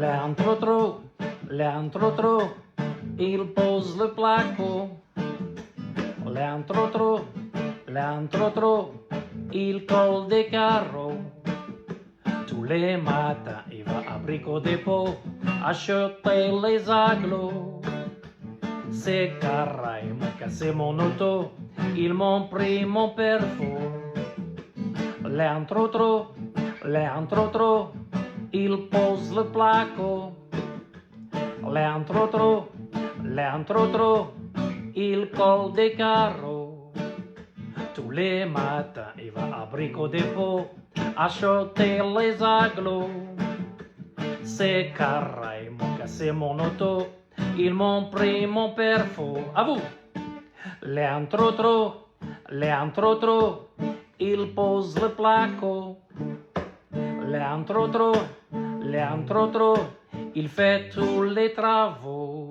Léon il pose le placo. Léon il colle des carreaux. Tous les matins, il va à Brico Dépôt acheter les aglos. C'est carré, ils m'ont cassé mon auto, ils m'ont pris mon père faux. Léon il pose le placo. Léon il colle des carreaux. Tous les matins, il va à Brico Dépôt acheter les aglos. C'est carré, ils m'ont cassé mon auto, ils m'ont pris mon père faux. À vous! Léon il pose le placo. Léon il fait tous les travaux.